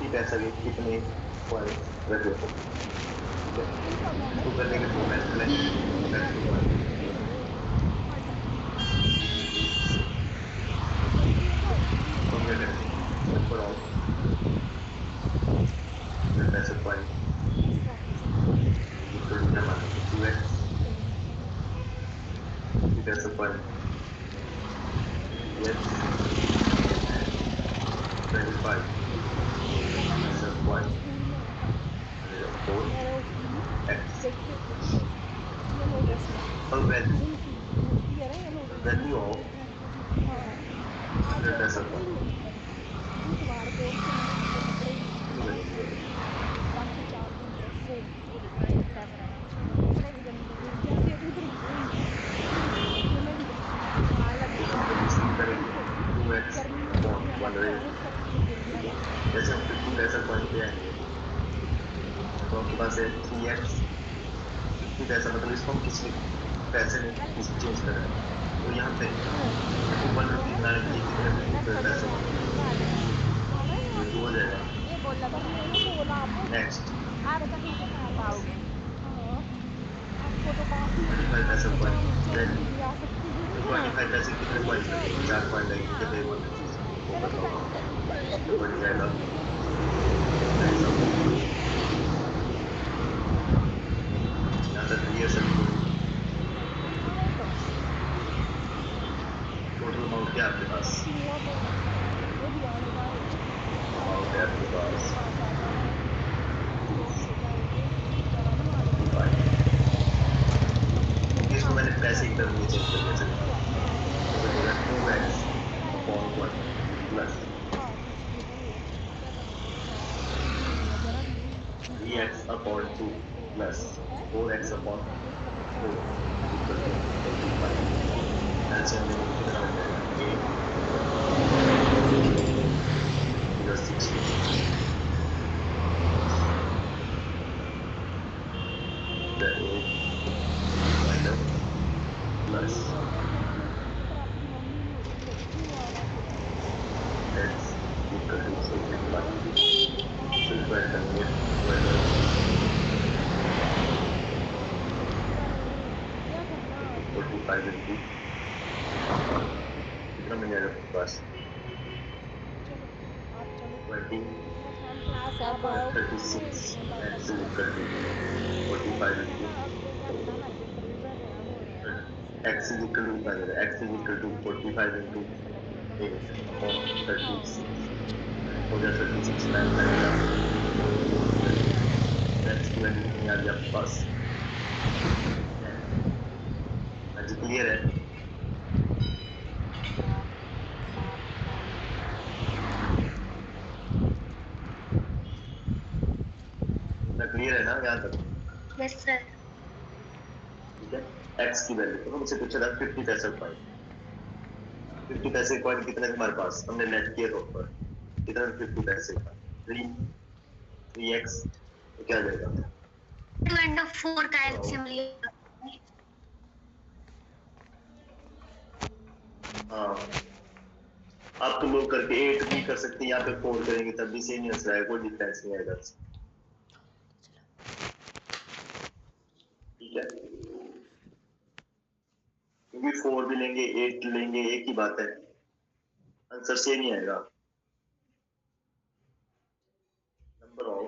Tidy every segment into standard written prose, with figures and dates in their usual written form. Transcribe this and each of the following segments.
50 पैसा के कितने पॉइंट रखे हो, ठीक है। इसको करने के दो मेथड है, दैट्स द पॉइंट। तो क्या करेंगे, नंबर ऑफ पैसा पॉइंट इक्वल टू क्या मान लेंगे 2x, 50 पैसा पॉइंट 2x and 25 पैसा पॉइंट बनेगा 4x, ठीक है। अब वैल्यू ऑफ 100 पैसा पॉइंट कितनी बनेगी, तो हम जब इसकी करेंगे 2x अपॉन 1 रहेगी, ठीक है। जैसे हम 50 पैसा पॉइंट पे आएंगे तो आपके पास है 3x, 50 पैसा मतलब इसको हम किसी पैसे में चेंज कर रहे हैं, तो यहाँ पे हमको 1 रुपी बनाने के लिए कितने 50 पैसे मांगे, तो 2 हो जाएगा। नेक्स्ट 25 पैसा पॉइंट वैल्यू, तो 25 पैसे कितने पॉइंट लगेंगे, 4 पॉइंट लगेंगे, जब ये 1 रुपीज को करना होगा तो बन जाएगा 2x अपॉन 1। यहाँ तक क्लियर सभी को, टोटल अमाउंट क्या है आपके पास, अमाउंट है आपके पास 25, क्योंकि इसको मैंने पैसे की टर्म में चेंज कर दिया चलता है, तो बनेगा 2x upon 1 plus 3x upon 2 plus 4x upon 4 is equal to 25। LCM लेंगे तो कितना बन जाएगा 8 plus 16 the 8 minus plus x equal to 45, तो इसको ऐड करेंगे तो आएगा 45 इंटू कितना मिल जाएगा आपके पास 20 36, x is equal to 45 into x is equal to कितना आ जाएगा, x is equal to 45 into 8 upon 36, हो गया 36 टाइम करेगा 400, तो x की वैल्यू कितनी आ गई आपके पास 10। हाँ जी क्लियर है, क्लियर है ना यहाँ तक, यस सर। ठीक है। x की वैल्यू तो हमसे पूछा था 50 पैसे पॉइंट, 50 पैसे पॉइंट कितने हमारे पास, हमने नेट किया था ऊपर कितना 50 पैसे का 3x, तो क्या जाएगा 2 का एलसीएम लिया। हाँ आप तो लोग करके 8 भी कर सकते हैं, यहाँ पे 4 करेंगे तब भी सेम आंसर आएगा, कोई डिफरेंस नहीं आएगा, ठीक है। क्योंकि 4 भी लेंगे 8 लेंगे एक ही बात है, आंसर सेम ही आएगा। नंबर ऑफ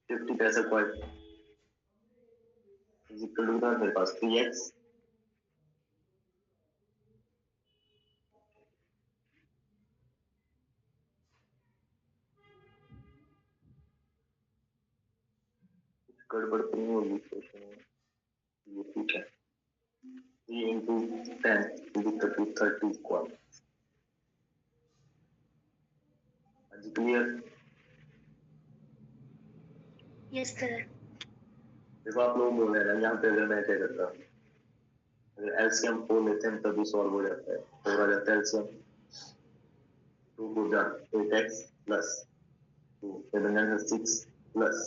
50 पैसा पॉइंट इज इक्वल टू मेरे पास 3x गड़बड़ तो नहीं होगी क्वेश्चन में, ये ठीक है। 3 into 10 is equal to 30 square. हाँ जी क्लियर। Yes sir. देखो आप लोग बोल रहे हैं ना, यहाँ पे अगर मैं क्या करता, अगर एलसीएम 4 लेते हैं तभी सॉल्व हो जाता है, 4 आ जाता है एलसीएम, 2 को जा 8x प्लस 2 6 प्लस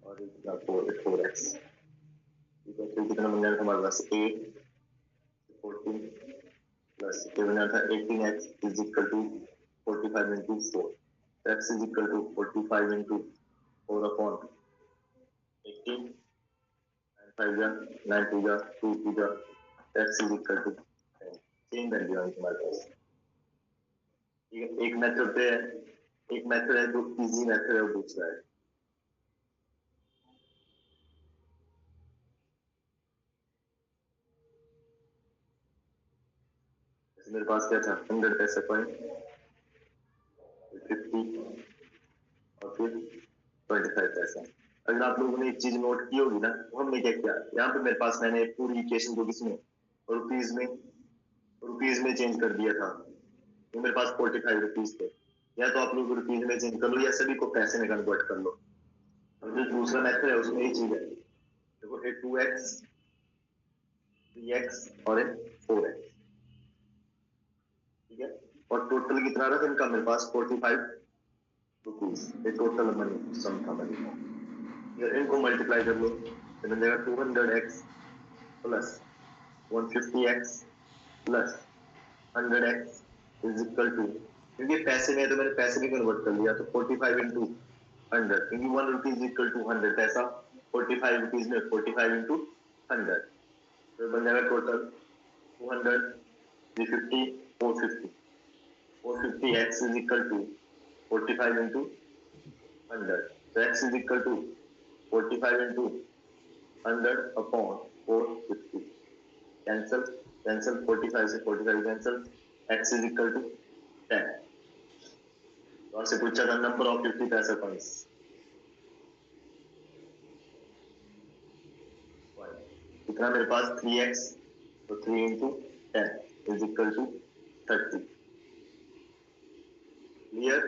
और 4x, ठीक है। तो कितना बन जाएगा हमारे पास 8 14 plus 18x is equal to 45 into 4, x is equal to 45 into 4 upon 18 and 5 जा 9 2 जा 2 2 जा x is equal to 10 same value है तुम्हारे पास। एक मेथड पे है, एक मेथड है जो इजी मेथड है और दूसरा है। मेरे पास क्या था 100 पैसा कॉइन 50 और फिर 25 पैसा। अगर आप लोगों ने एक चीज नोट की होगी ना, तो हमने क्या किया, यहाँ पे मेरे पास मैंने पूरी इक्वेशन को किसमें रुपीज में चेंज कर दिया था। तो मेरे पास 45 रुपीज थे, या तो आप लोग रुपीज में चेंज कर लो या सभी को पैसे में कन्वर्ट कर लो। और जो दूसरा मेथड है उसमें ये चीज है, देखो 2x 3x और 4x, ठीक है। और टोटल कितना रहा इनका मेरे पास 45 रुपीज, ये टोटल मनी सम था मनी का। अगर इनको मल्टीप्लाई कर लो तो मिल जाएगा 200x plus 150x plus 100x is equal to, क्योंकि पैसे में तो मैंने पैसे में कन्वर्ट कर लिया, तो 45 इंटू 100, क्योंकि 1 रुपीज इज इक्वल टू 100 पैसा, 45 रुपीज में 45 इंटू 100, तो बन जाएगा total 200 350 450, 450x is equal to 45 into 100, so x is equal to 45 into 100 upon 450, cancel 45 से 45 cancel, x is equal to 10। तो आपसे पूछा था नंबर ऑफ 50 पैसा कॉइंस, कितना मेरे पास 3x, तो 3 into 10 is equal to 30। Clear?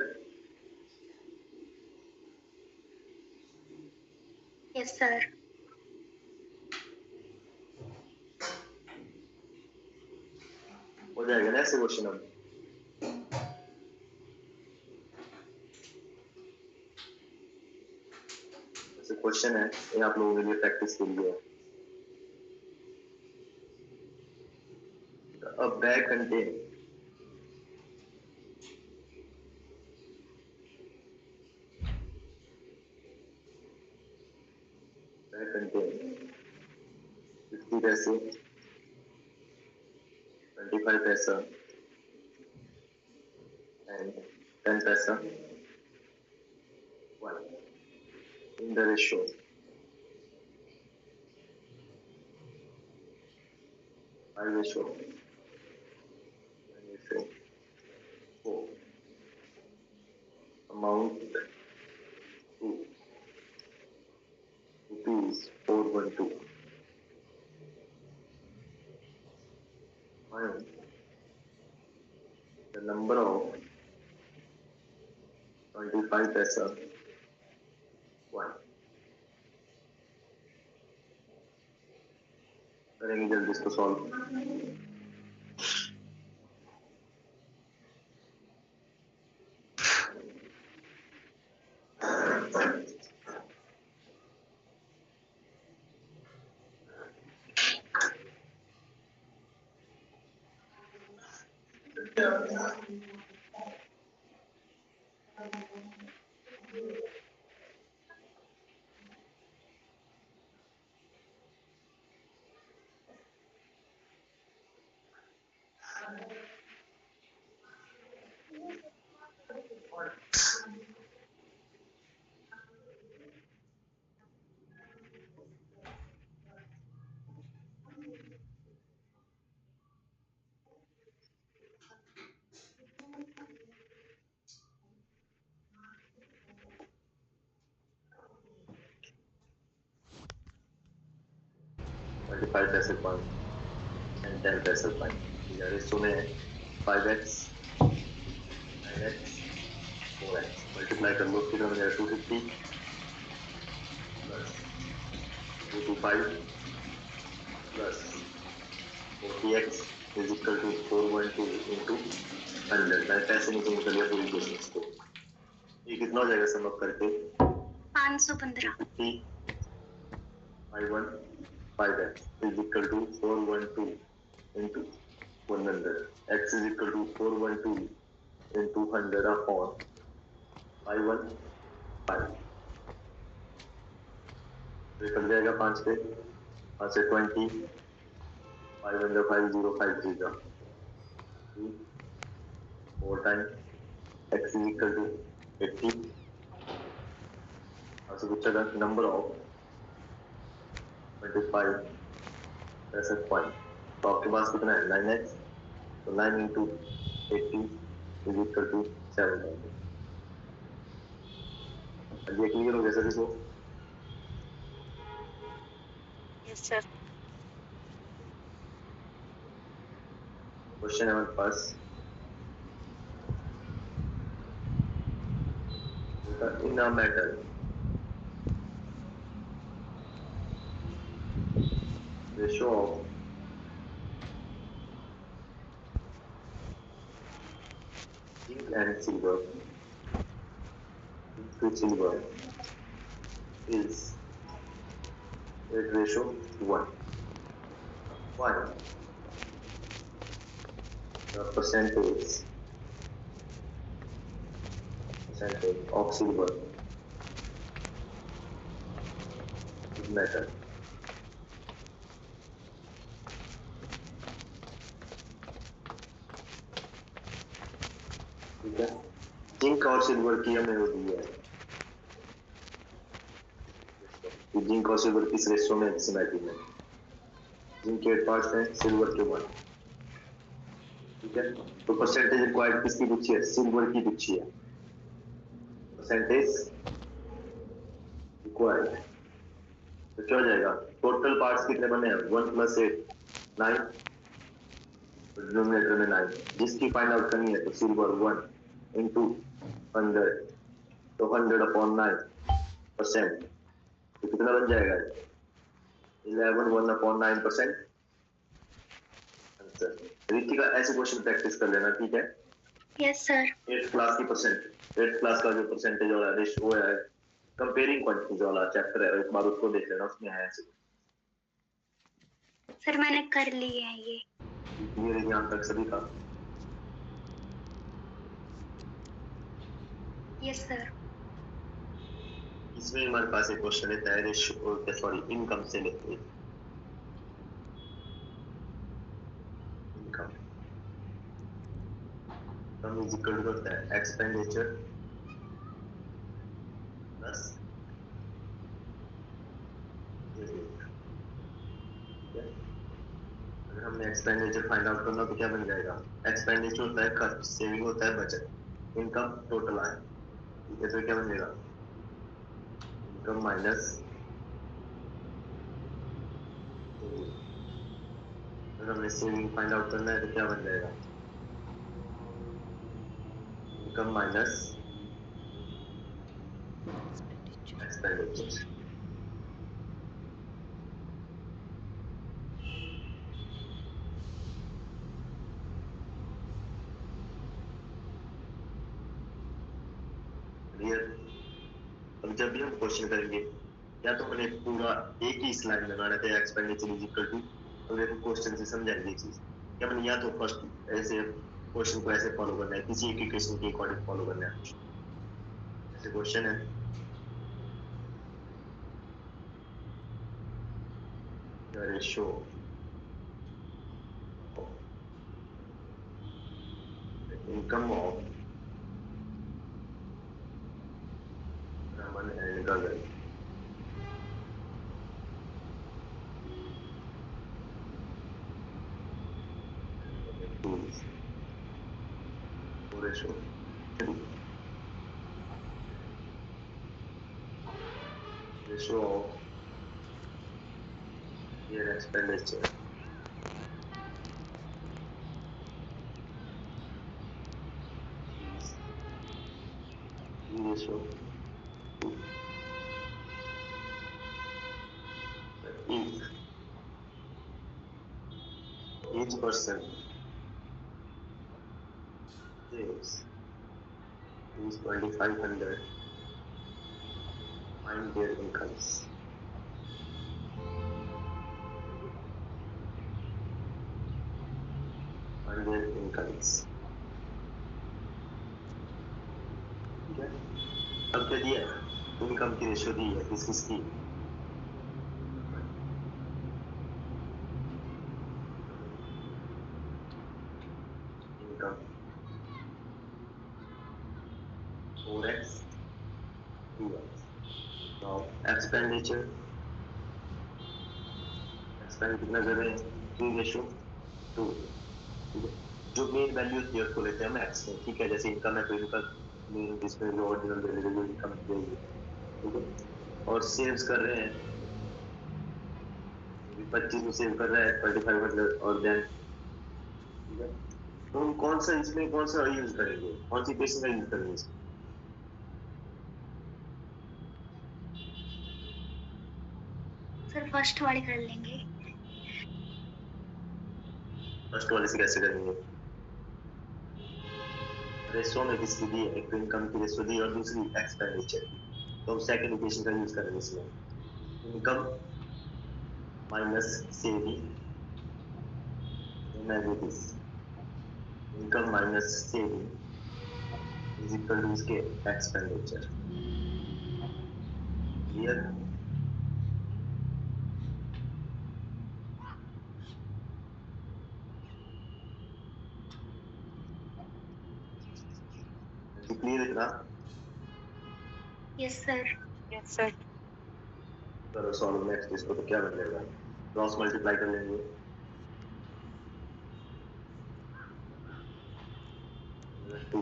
Yes sir. हो जाएगा ना ऐसे क्वेश्चन। अब ऐसे क्वेश्चन है, ये आप लोगों के लिए प्रैक्टिस के लिए है। A bag contain bag contain 50 पैसे 25 पैसा and 10 पैसा 1 in the ratio 5:4 amount to rupees 412, find the number of 25 पैसा 1। करेंगे जल्दी इसको सॉल्व। फाइव पैसे पॉइंट एंड 10 पैसे पॉइंट यार सुने 5x 9x 4x मल्टीप्लाई कर लो, कितना हो जाएगा 250 plus 225 plus 40x is equal to 412 into 100। मैंने पैसे में चेंज कर लिया पूरी क्वेश्चंस को। ये कितना हो जाएगा सम अप करके 515 51 5x is equal to 412 into 100, x is equal to 412 into 100 upon 515 तो कट जाएगा 5 पे, 5 से 20, 550 का 4 time x is equal to 80। आपसे पूछा था नंबर ऑफ 25 ऐसा पॉइंट, तो आपके पास कितना है 9x, तो 9 इंटू 80 इज इक्वल टू 700। ये क्लियर हो गया सभी को? Yes sir. क्वेश्चन है हमारे पास in a metal ratio of zinc and silver to silver is at ratio 1. Find the percentage of silver in metal. ठीक है, जिंक और सिल्वर की हमें वो दी है कि जिंक और सिल्वर किस रेशियो में सिमेट्रिक है। जिंक के 8 पार्ट्स हैं, सिल्वर के 1। ठीक है, तो परसेंटेज रिक्वायर्ड किसकी पूछी है? सिल्वर की पूछी है। परसेंटेज रिक्वायर्ड तो क्या हो जाएगा? टोटल पार्ट्स कितने बने हैं? 1 + 8 9, डिनोमिनेटर में 9। जिसकी फाइंड आउट करनी है तो सिल्वर 1 इंटू 100, तो 100/9% तो कितना बन जाएगा? 11 1/9% आंसर। रितिका ऐसे क्वेश्चन प्रैक्टिस कर लेना, ठीक है? Yes sir. 8th क्लास की परसेंट 8th क्लास का जो परसेंटेज वाला रेशियो है, कंपेयरिंग क्वांटिटीज वाला चैप्टर है, एक बार उसको देख लेना, उसमें है ऐसे। सर मैंने कर ली है ये। क्लियर है यहाँ तक सभी का? Yes sir. इसमें हमारे पास एक क्वेश्चन लेता है रेशियो, सॉरी इनकम से लेते हैं। इनकम इज इक्वल टू होता है एक्सपेंडिचर प्लस अगर हमने एक्सपेंडिचर फाइंड आउट करना तो क्या बन जाएगा? एक्सपेंडिचर होता है खर्च, सेविंग होता है बचत, इनकम टोटल आय। ठीक है, तो क्या बनेगा? इनकम माइनस अगर हमें सेविंग फाइंड आउट करना है तो क्या बन जाएगा? Income minus expenditure. क्लियर? अब जब भी हम क्वेश्चन करेंगे, या तो मैंने पूरा एक ही स्लाइड में बनाना था एक्सपेंडिचर इज इक्वल टू, तो देखो क्वेश्चन से समझाएंगे चीज। क्या मैंने या तो फर्स्ट ऐसे क्वेश्चन को ऐसे फॉलो करना है, किसी एक इक्वेशन के अकॉर्डिंग फॉलो करना है। ऐसे क्वेश्चन है ratio income of Raman and Gagan ratio ratio of their expenditure is ratio to if each person saves is 2500, find their incomes. Find their incomes. ठीक है? अब क्या दिया, इनकम की रेशियो दी है, किसकी, income 4x 3x। Now expenditure, expand कितना कर रहे हैं, 3:2। ठीक है, जो मेन वैल्यू थी उसको लेते हैं हम x में, ठीक है, जैसे इनकम है तो इनकम मेन, जिसमें जो ऑर्डिनल वैल्यू जो इनकम दी गई है, ठीक है। और सेव्स कर रहे हैं, 25 में सेव कर रहा है 2500, और देन ठीक है। तो हम कौन सा इसमें कौन सा यूज करेंगे, कौन सी इक्वेशन का यूज करेंगे इसमें, सर फर्स्ट वाले कर लेंगे। फर्स्ट वाले से कैसे करेंगे, रेशो में किसकी दी है, एक तो इनकम की रेशो दी और दूसरी एक्सपेंडिचर की, तो हम सेकंड इक्वेशन का यूज करेंगे इसमें, income minus saving, income minus saving is equal to इसके एक्सपेंडिचर, क्लियर। क्लियर इतना, यस सर। Yes sir. करो सॉल्व नेक्स्ट, इसको तो क्या बदलेगा, क्रॉस मल्टीप्लाई कर लेंगे, 2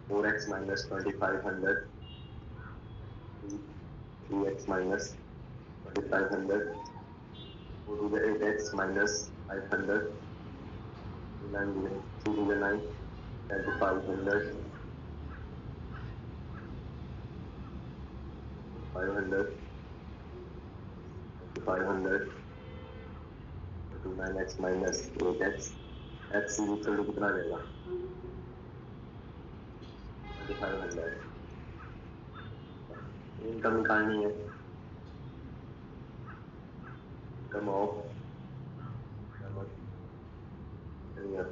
4x minus 2500, 3x minus 2500, 4 to the 8x minus 500, 3 to the 9, 500, 500, 500, to 9x minus 8x, x is equal to कितना देगा, 2500। इनकम निकालनी है, इनकम ऑफ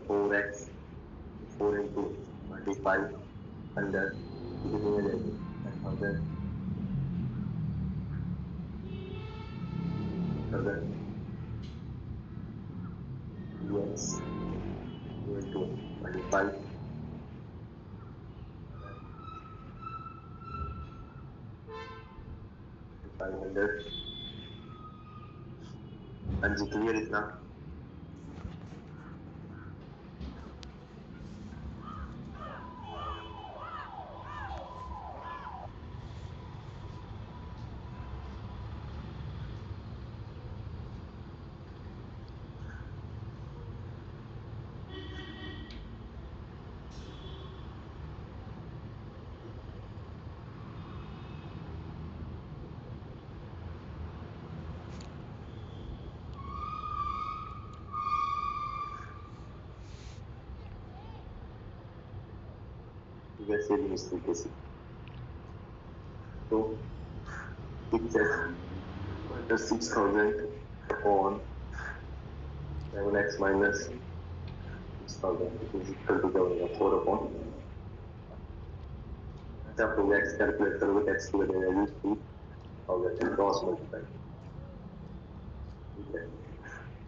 4x, 4 into 2500 कितनी हो जाएगी, 10,000, 10,000, x into 25, 500। हाँ जी, क्लियर इतना, वैसे भी इस तरीके से, तो 6,000 upon 7x minus 6,000 is equal to क्या होगा, 4 upon, अच्छा आप लोग x कैलकुलेट करोगे तो x की वजह रहेगी 2,000 क्रॉस मल्टीप्लाई, ठीक है।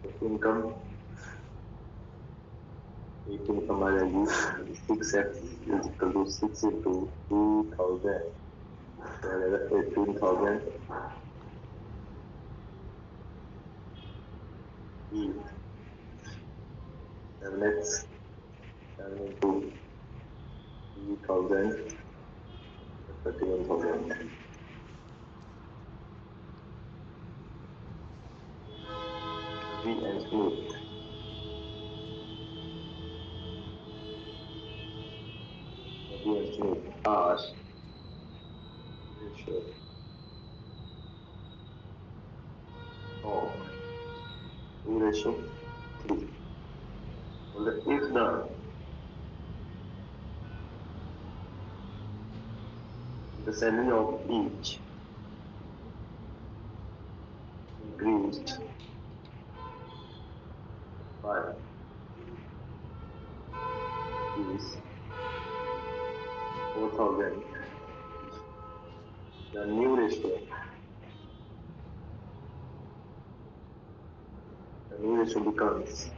तो इनकम, एक इनकम आ जाएगी 6x is equal to 6 into 2,000, तो आ जाएगा 18,000 e 7x 7 into 2,000 31,000 V and smooth, V and smooth are ratio of 2:3. Well, if the salary of each increased by is 4,000, The new ratio becomes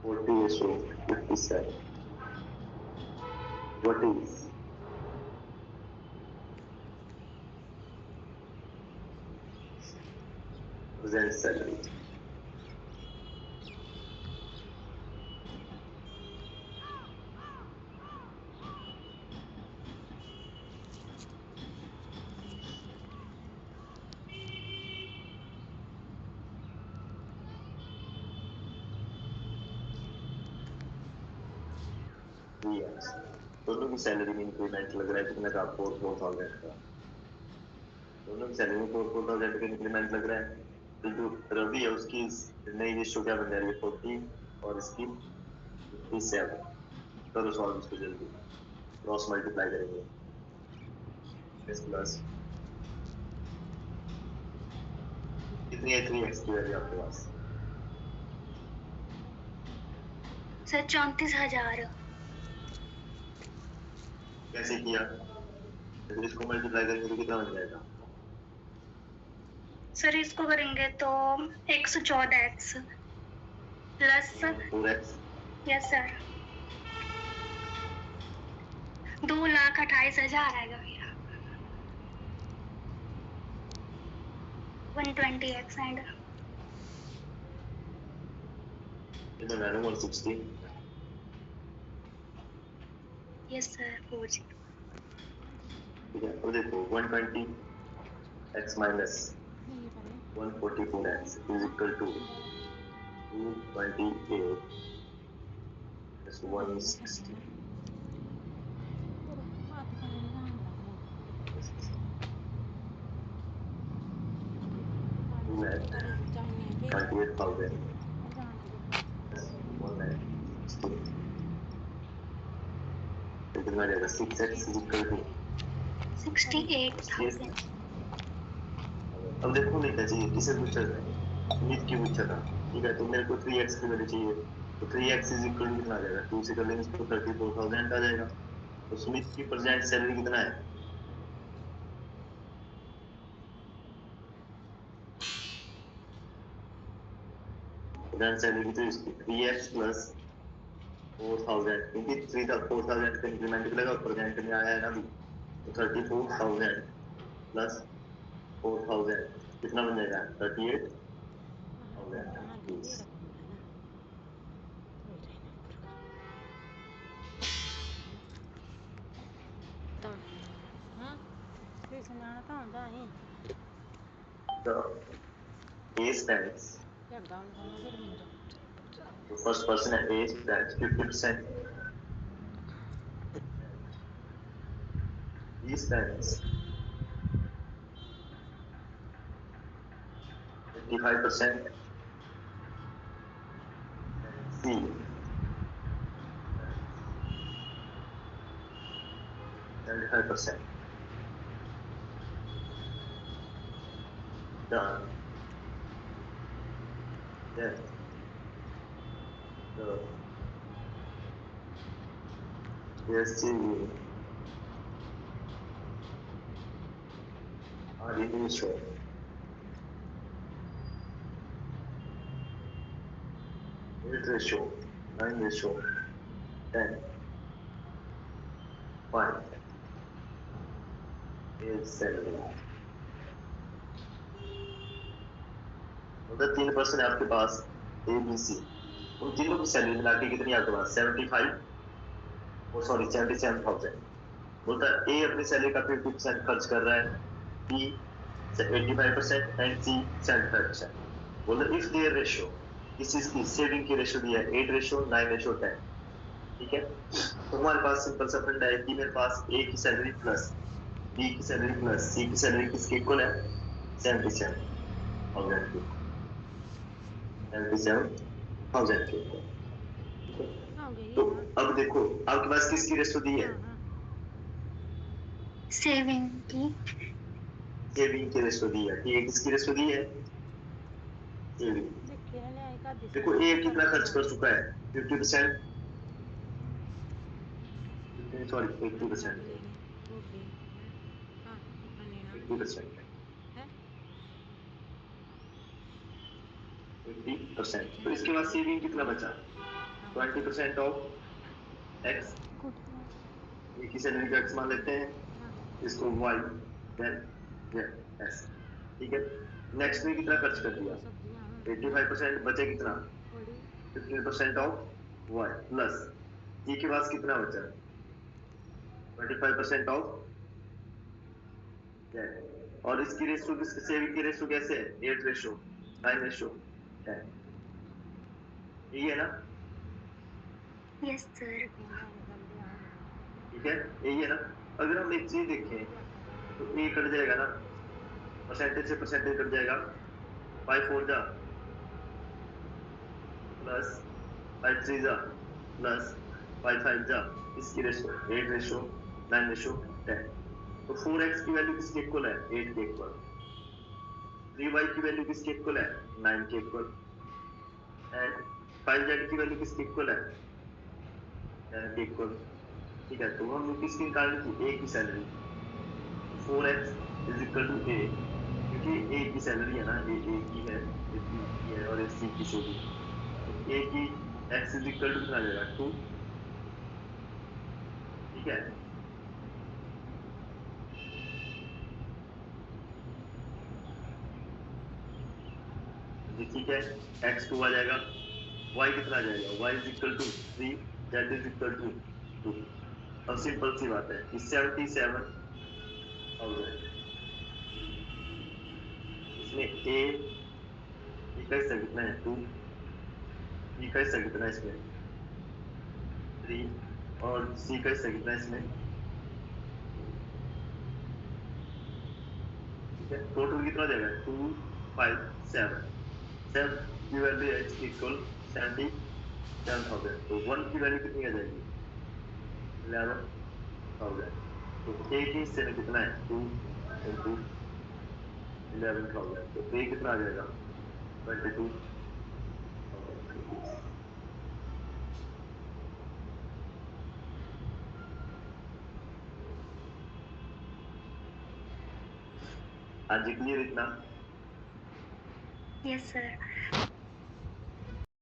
40:57. What is present salary? दोनों की salary में increment लग रहा है कितने का? 4,000 का। दोनों की सैलरी में 4,000 का इंक्रीमेंट लग रहा है। तो जो रवि है उसकी नई रेशियो क्या बन जा रही है? 40 और इसकी 57। करो सॉल्व इसको जल्दी, क्रॉस मल्टीप्लाई करेंगे। इस प्लस कितनी है? 3x की वैल्यू आपके पास सर 34,000। कैसे किया? यदि इसको मल्टीप्लाई करेंगे तो कितना बन जाएगा? सर इसको करेंगे तो 114x plus 4x। Yes sir 2,28,000 आएगा भैया। 120x एंड इधर मैंने 160। Yes sir 40। ठीक है, अब देखो 120x minus 144x is equal to 228 plus 160। Two lakh 28,000 plus 160 कितना आ जाएगा? 6x is equal to 68,000। अब देखो नहीं क्या चाहिए, किसे पूछा था? सुमित की पूछा था। ठीक है, तो मेरे को 3x की वैल्यू चाहिए, तो 3x इज इक्वल टू कितना आ जाएगा? 2 से कर लेंगे इसको 34,000 आ जाएगा। तो सुमित की प्रेजेंट सैलरी कितना है? प्रेजेंट सैलरी तो इसकी 3x प्लस 4,000, क्योंकि 4,000 का इंक्रीमेंट मिलेगा और प्रेजेंट में आया है ना अभी, तो 34,000 प्लस 4,000 कितना बन जाएगा? 38,000। A stands. The first person at A stands 50%. B stands 55%. C 75%. Done. Then the PSG are individual. Ratio 9:10. 5 is salary. मतलब 3 पर्सन है आपके पास A B C, उन तीनों की सैलरी मिला के कितनी आपके पास? 77,000। बोलता है A अपनी सैलरी का 50% खर्च कर रहा है, B 85% एंड C 75%। बोलता इफ देयर रेशियो, इस चीज की सेविंग की रेशियो दी है 8:9:10। ठीक है, तो हमारे पास सिंपल सा फंडा है कि मेरे पास A की सैलरी प्लस B की सैलरी प्लस C की सैलरी किसके इक्वल है? 77,000 की। 77,000 के ऊपर। तो अब देखो आपके पास किसकी रेशियो दी है? सेविंग की रेशियो दी है। ठीक है, किसकी रेशियो दी है? सेविंग। देखो ए कितना खर्च कर चुका है? 50%, सॉरी 80%। ओके हाँ कितना लेना 50% है 50%। तो इसके बाद सेविंग कितना बचा? 20% ऑफ एक्स, ये की सैलरी का एक्स मान लेते हैं, हाँ इसको वाई, देन जेड एस। ठीक है, नेक्स्ट में कितना खर्च कर दिया? सब्जियां 85%, बचे कितना? बड़ी 15% ऑफ वाई प्लस जी के पास कितना बचा? 25% ऑफ जेड। और इसकी रेशो, किसकी सेविंग की रेशो कैसे है? 8 रेशो 9 रेशो 10। यही है ना? Yes sir. ठीक है, यही है ना? अगर हम एक चीज देखें तो ए कट जाएगा ना, परसेंटेज से परसेंटेज कट जाएगा। 5 4 जा प्लस 5 3 जा प्लस 5 5 जा, इसकी रेशो 8 रेशो 9 रेशो 10। तो 4x की वैल्यू किसके इक्वल है? 8 के इक्वल। 3y की वैल्यू किसके इक्वल है? 9 के इक्वल। एंड 5z की वैल्यू किसके इक्वल है? 10 के इक्वल। ठीक है, तो हम किसकी निकालनी थी? ए की salary. 4x is equal to A, क्योंकि ए की सैलरी है ना, ए की है, ए बी की है और ए सी की से भी। तो ए की x इज इक्वल टू कितना आ जाएगा? 2। ठीक है, ये ठीक है, x 2 आ जाएगा, y कितना आ जाएगा? y is equal to 3, z is equal to 2। अब सिंपल सी बात है कि 77,000, इसमें a का हिस्सा कितना है? 2, b का हिस्सा कितना है इसमें? 3, और c का हिस्सा कितना है इसमें? ठीक है, टोटल कितना हो जाएगा? 2 5 7। 7 की वैल्यू h की इक्वल 77,000, तो 1 की वैल्यू कितनी आ जाएगी? 11,000। तो a के हिस्से में कितना है? 2 इंटू 11,000, तो a कितना आ जाएगा? 22,000 रुपीज। आज क्लियर इतना? Yes sir.